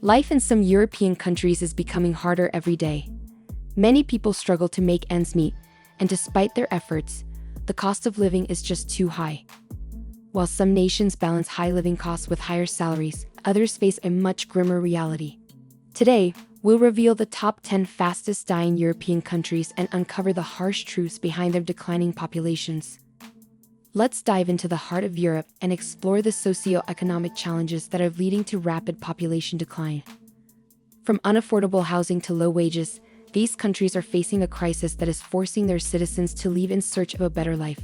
Life in some European countries is becoming harder every day. Many people struggle to make ends meet, and despite their efforts, the cost of living is just too high. While some nations balance high living costs with higher salaries, others face a much grimmer reality. Today, we'll reveal the top 10 fastest dying European countries and uncover the harsh truths behind their declining populations. Let's dive into the heart of Europe and explore the socio-economic challenges that are leading to rapid population decline. From unaffordable housing to low wages, these countries are facing a crisis that is forcing their citizens to leave in search of a better life.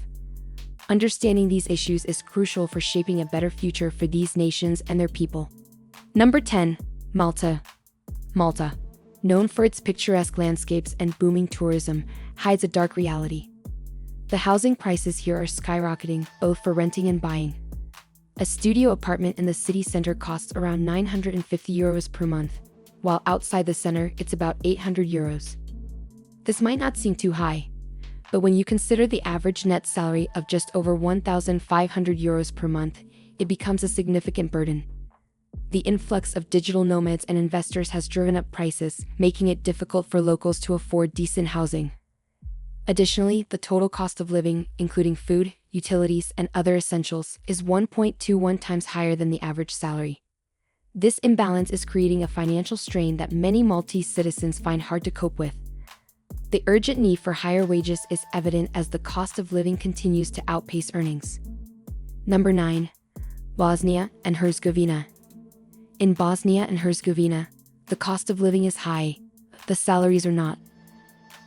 Understanding these issues is crucial for shaping a better future for these nations and their people. Number 10. Malta. Malta, known for its picturesque landscapes and booming tourism, hides a dark reality. The housing prices here are skyrocketing, both for renting and buying. A studio apartment in the city center costs around €950 per month, while outside the center it's about €800. This might not seem too high, but when you consider the average net salary of just over €1,500 per month, it becomes a significant burden. The influx of digital nomads and investors has driven up prices, making it difficult for locals to afford decent housing. Additionally, the total cost of living, including food, utilities, and other essentials, is 1.21 times higher than the average salary. This imbalance is creating a financial strain that many Maltese citizens find hard to cope with. The urgent need for higher wages is evident as the cost of living continues to outpace earnings. Number 9. Bosnia and Herzegovina. In Bosnia and Herzegovina, the cost of living is high, the salaries are not.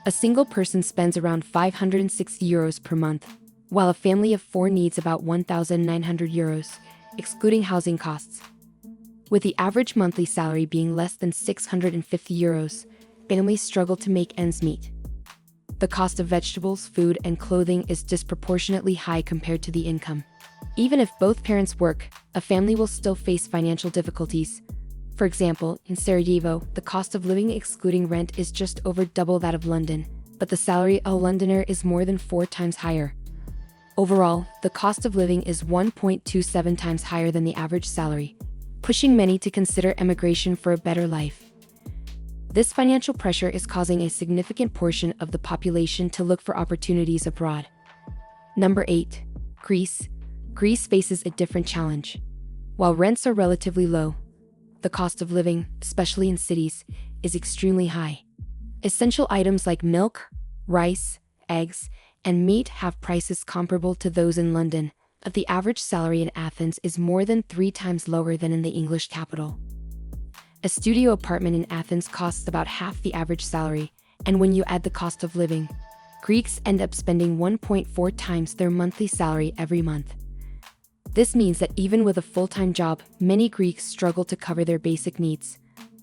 A single person spends around €560 per month, while a family of 4 needs about €1,900, excluding housing costs. With the average monthly salary being less than €650, families struggle to make ends meet. The cost of vegetables, food, and clothing is disproportionately high compared to the income. Even if both parents work, a family will still face financial difficulties. For example, in Sarajevo, the cost of living excluding rent is just over double that of London, but the salary of a Londoner is more than 4 times higher. Overall, the cost of living is 1.27 times higher than the average salary, pushing many to consider emigration for a better life. This financial pressure is causing a significant portion of the population to look for opportunities abroad. Number 8. Greece. Greece faces a different challenge. While rents are relatively low, the cost of living, especially in cities, is extremely high. Essential items like milk, rice, eggs, and meat have prices comparable to those in London, but the average salary in Athens is more than 3 times lower than in the English capital. A studio apartment in Athens costs about half the average salary, and when you add the cost of living, Greeks end up spending 1.4 times their monthly salary every month. This means that even with a full-time job, many Greeks struggle to cover their basic needs.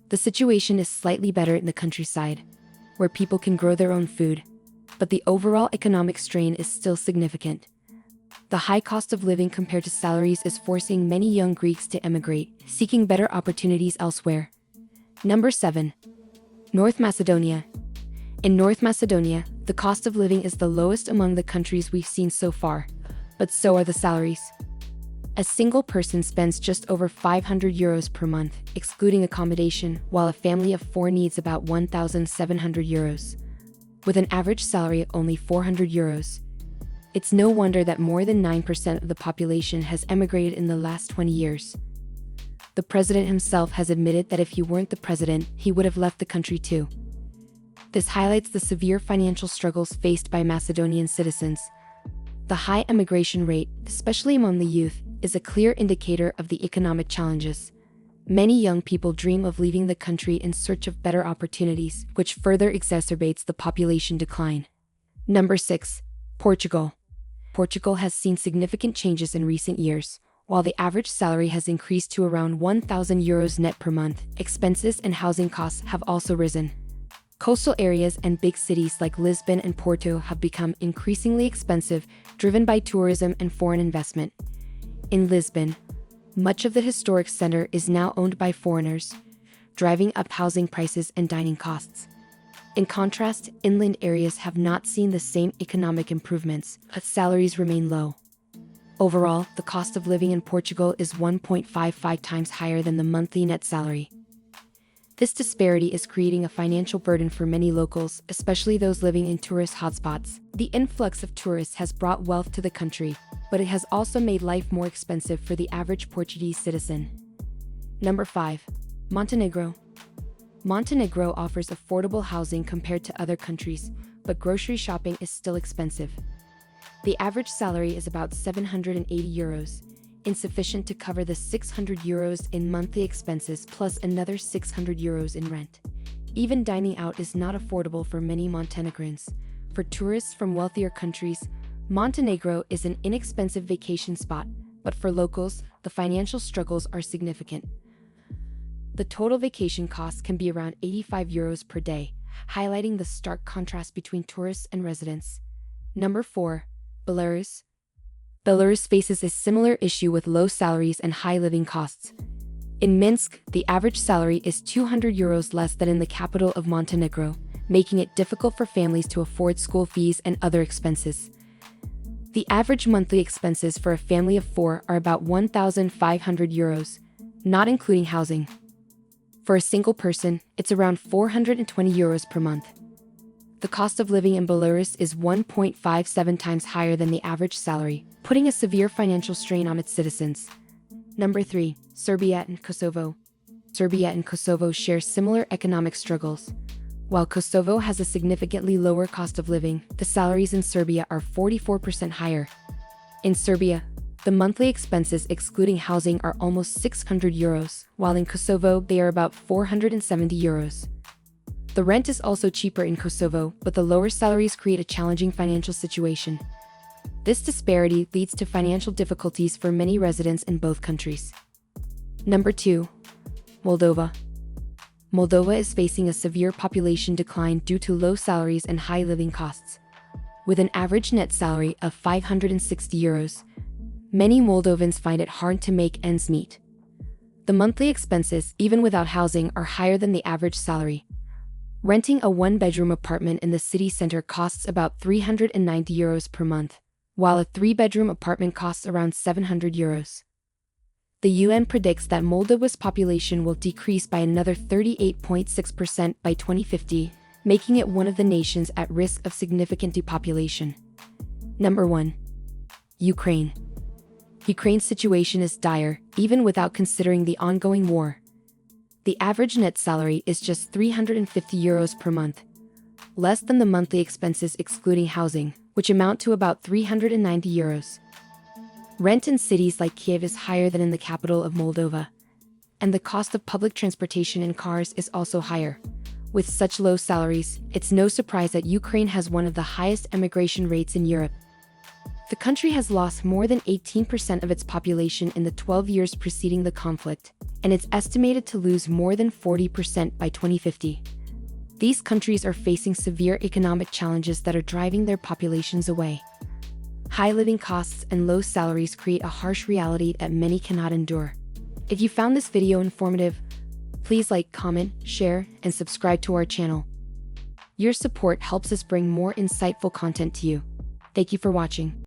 The situation is slightly better in the countryside, where people can grow their own food, but the overall economic strain is still significant. The high cost of living compared to salaries is forcing many young Greeks to emigrate, seeking better opportunities elsewhere. Number 7. North Macedonia. In North Macedonia, the cost of living is the lowest among the countries we've seen so far, but so are the salaries. A single person spends just over €500 per month, excluding accommodation, while a family of 4 needs about €1,700, with an average salary of only €400. It's no wonder that more than 9% of the population has emigrated in the last 20 years. The president himself has admitted that if he weren't the president, he would have left the country too. This highlights the severe financial struggles faced by Macedonian citizens. The high emigration rate, especially among the youth, is a clear indicator of the economic challenges. Many young people dream of leaving the country in search of better opportunities, which further exacerbates the population decline. Number 6. Portugal. Portugal has seen significant changes in recent years. While the average salary has increased to around €1,000 net per month, expenses and housing costs have also risen. Coastal areas and big cities like Lisbon and Porto have become increasingly expensive, driven by tourism and foreign investment. In Lisbon, much of the historic center is now owned by foreigners, driving up housing prices and dining costs. In contrast, inland areas have not seen the same economic improvements, but salaries remain low. Overall, the cost of living in Portugal is 1.55 times higher than the monthly net salary. This disparity is creating a financial burden for many locals, especially those living in tourist hotspots. The influx of tourists has brought wealth to the country, but it has also made life more expensive for the average Portuguese citizen. Number 5. Montenegro. Montenegro offers affordable housing compared to other countries, but grocery shopping is still expensive. The average salary is about 780 euros, insufficient to cover the 600 euros in monthly expenses plus another 600 euros in rent. Even dining out is not affordable for many Montenegrins. For tourists from wealthier countries, Montenegro is an inexpensive vacation spot, but for locals, the financial struggles are significant. The total vacation cost can be around 85 euros per day, highlighting the stark contrast between tourists and residents. Number 4. Belarus. Belarus faces a similar issue with low salaries and high living costs. In Minsk, the average salary is 200 euros less than in the capital of Montenegro, making it difficult for families to afford school fees and other expenses. The average monthly expenses for a family of 4 are about 1,500 euros, not including housing. For a single person, it's around 420 euros per month. The cost of living in Belarus is 1.57 times higher than the average salary, putting a severe financial strain on its citizens. Number 3. Serbia and Kosovo. Serbia and Kosovo share similar economic struggles. While Kosovo has a significantly lower cost of living, the salaries in Serbia are 44% higher. In Serbia, the monthly expenses excluding housing are almost 600 euros, while in Kosovo they are about 470 euros. The rent is also cheaper in Kosovo, but the lower salaries create a challenging financial situation. This disparity leads to financial difficulties for many residents in both countries. Number 2. Moldova. Moldova is facing a severe population decline due to low salaries and high living costs. With an average net salary of 560 euros, many Moldovans find it hard to make ends meet. The monthly expenses, even without housing, are higher than the average salary. Renting a one-bedroom apartment in the city center costs about 390 euros per month, while a 3-bedroom apartment costs around 700 euros. The UN predicts that Moldova's population will decrease by another 38.6% by 2050, making it one of the nations at risk of significant depopulation. Number 1. Ukraine. Ukraine's situation is dire, even without considering the ongoing war. The average net salary is just 350 euros per month, less than the monthly expenses excluding housing, which amount to about 390 euros. Rent in cities like Kiev is higher than in the capital of Moldova, and the cost of public transportation and cars is also higher. With such low salaries, it's no surprise that Ukraine has one of the highest emigration rates in Europe. The country has lost more than 18% of its population in the 12 years preceding the conflict, and it's estimated to lose more than 40% by 2050. These countries are facing severe economic challenges that are driving their populations away. High living costs and low salaries create a harsh reality that many cannot endure. If you found this video informative, please like, comment, share, and subscribe to our channel. Your support helps us bring more insightful content to you. Thank you for watching.